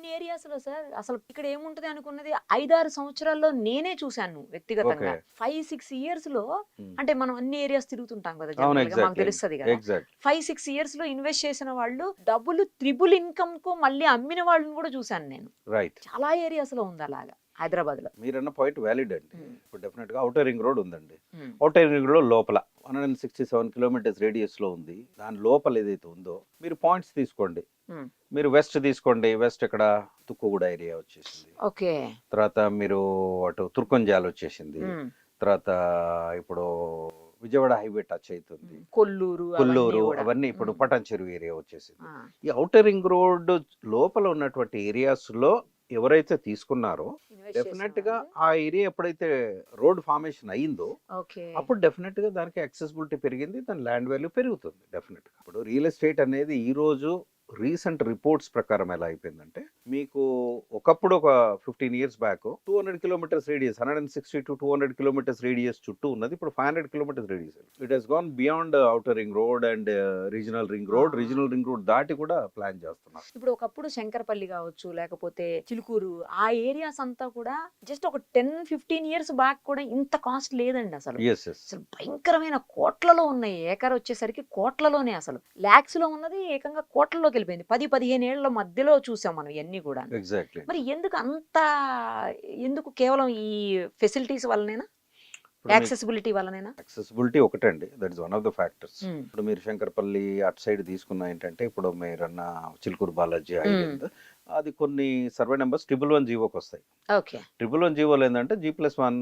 కొన్ని ఏరియాస్ లో సార్ అసలు ఇక్కడ ఏముంటది అనుకున్నది 5-6 సంవత్సరాల్లో నేనే చూశాను వ్యక్తిగతంగా. ఓకే. 5-6 ఇయర్స్ లో హ్మ్. అంటే మనం అన్ని ఏరియాస్ తిరుగుతుంటాం కదా అవును. జనరల్ గా మాకు ఎగ్జాక్ట్‌లీ. తెలుస్తది కదా. ఎగ్జాక్ట్. 5-6 ఇయర్స్ లో ఇన్వెస్ట్ చేసిన వాళ్ళు డబుల్ త్రిబుల్ ఇన్కమ్ కు మళ్ళీ అమ్మిన వాళ్ళని కూడా చూశాను నేను. రైట్. చాలా ఏరియాస్ లో ఉంది అలాగా హైదరాబాద్ లో. మీరన్న పాయింట్ వ్యాలిడ్ అండి. ఉమ్, ఇప్పుడు డెఫినెట్‌గా ఔటర్ రింగ్ రోడ్ ఉందండి. ఉమ్, ఔటర్ రింగ్ రోడ్ లోపల 167 కిలోమీటర్స్ రేడియస్‌లో ఉంది. దాని లోపల ఏదైతే ఉందో మీరు పాయింట్స్ తీసుకోండి. ఉమ్. మీరు వెస్ట్ తీసుకోండి. వెస్ట్ ఇక్కడ తుక్కుగూడ ఏరియా వచ్చేసింది. ఓకే. తర్వాత మీరు అటు తుర్కంజాల్ వచ్చేసింది. ఉమ్, తర్వాత ఇప్పుడు విజయవాడ హైవే టచ్ అవుతుంది. కొల్లూరు అవన్నీ కొల్లూరు కూడా. అవన్నీ ఇప్పుడు ఉమ్, పటాన్ చెరువు ఏరియా వచ్చేసింది. ఆ, ఈ ఔటర్ రింగ్ రోడ్ లోపల ఉన్నటువంటి ఏరియాస్‌లో ఎవరైతే తీసుకున్నారో ఇన్వెస్ట్ చేసిన డెఫినెట్ గా వాళ్ళు. ఆ ఏరియా ఎప్పుడైతే రోడ్ ఫార్మేషన్ అయిందో ఓకే. అప్పుడు డెఫినెట్ గా దానికి యాక్సెసిబిలిటీ పెరిగింది, దాని ల్యాండ్ వాల్యూ పెరుగుతుంది డెఫినెట్ గా. ఇప్పుడు రియల్ ఎస్టేట్ అనేది ఈ రోజు రీసెంట్ రిపోర్ట్స్ ప్రకారం ఎలా అయిపోయిందంటే, మీకు ఒకప్పుడు ఒక 15 years back 200 kilometres radius 160 to 200 kilometres radius చుట్టూ ఉన్నది ఇప్పుడు 500 kilometres radius. It has gone beyond outer ring road and regional ring road. ఆ. రీజనల్ రింగ్ రోడ్ దాటి కూడా ప్లాన్ చేస్తున్నారు. ఇప్పుడు ఒకప్పుడు శంకరపల్లి కావచ్చు లేకపోతే చిలుకూరు ఆ ఏరియాస్ అంతా కూడా జస్ట్ ఒక 10-15 ఇయర్స్ బ్యాక్ కూడా ఇంత కాస్ట్ లేదండి అసలు. Yes yes. అసలు భయంకరమైన కోట్లలో ఉన్నాయి. ఏకర్ వచ్చేసరికి కోట్లలోనే, అసలు లాక్స్ లో ఉన్నది ఏకంగా కోట్లలోకి వెళ్ళిపోయింది. 10-15 ఏళ్ల మధ్యలో చూసాం మనం ఇవన్నీ కూడా. ఎగ్జాక్ట్లీ. మరి ఎందుకు అంత, ఎందుకు కేవలం ఈ ఫెసిలిటీస్ వల్లనేనా, ఇప్పుడు మీకు యాక్సెసిబిలిటీ వల్లనేనా? యాక్సెసిబిలిటీ ఒకటండి, that is one of the factors. Um, ఇప్పుడు మీరు శంకరపల్లి అటు సైడ్ తీసుకున్న ఏంటంటే, ఇప్పుడు మీరన్న చిలుకూరు బాలాజీ ఐలాండ్ అది కొన్ని సర్వే నెంబర్స్ 111 జీవోకి వస్తాయి. ఓకే. 111 జీవోలు ఏంటంటే G+1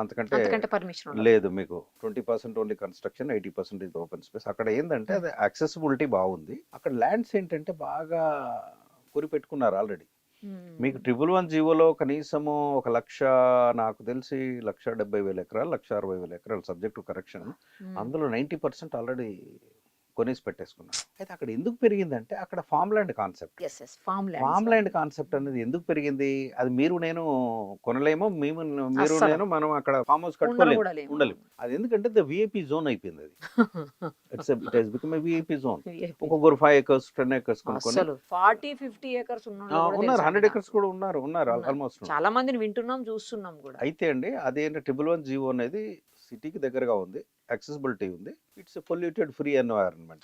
అంతకంటే అంతకంటే పర్మిషన్ ఉండదు. లేదు. మీకు 20% ఓన్లీ కన్స్ట్రక్షన్, 80% ఇది ఓపెన్ స్పేస్. అక్కడ ఏంటంటే అది యాక్సెసిబిలిటీ బాగుంది. అక్కడ ల్యాండ్స్ ఏంటంటే బాగా కొరి పెట్టుకున్నారు ఆల్రెడీ. మీకు 111 జీవోలో కనీసము 1,00,000, నాకు తెలిసి 1,70,000 ఎకరాలు, 1,60,000 ఎకరాలు సబ్జెక్ట్ టు కరెక్షన్. అందులో 90% ఆల్రెడీ కొనేసి పెట్టేసుకున్నారు. అయితే అక్కడ ఎందుకు పెరిగిందంటే అక్కడ farm land concept. Yes yes, farm farm land concept అనేది ఎందుకు పెరిగింది? అది మీరు నేను కొనలేమో, మీరు అస్సలు. నేను మనం అక్కడ ఫామ్ హౌస్ ఉండను కట్టుకోలేము, కూడా లేము. ఉండలేము. అది ఎందుకంటే ద విఐపి జోన్ అయిపోయింది అది. It has become a VIP zone. ఒక్కొక్కరు 5 acres 10 acres కొనుక్కొని అసలు 40-50 ఏకర్స్ ఉన్నారు. 100 acres కూడా ఉన్నారు ఆల్మోస్ట్. చాలా మందిని వింటున్నాం చూస్తున్నాం కూడా. అయితే అండి అదేంటి 111 జీవో అనేది సిటీకి దగ్గరగా ఉంది, యాక్సెసిబిలిటీ ఉంది, ఇట్స్ పొల్యూటెడ్ ఫ్రీ ఎన్వైరన్మెంట్.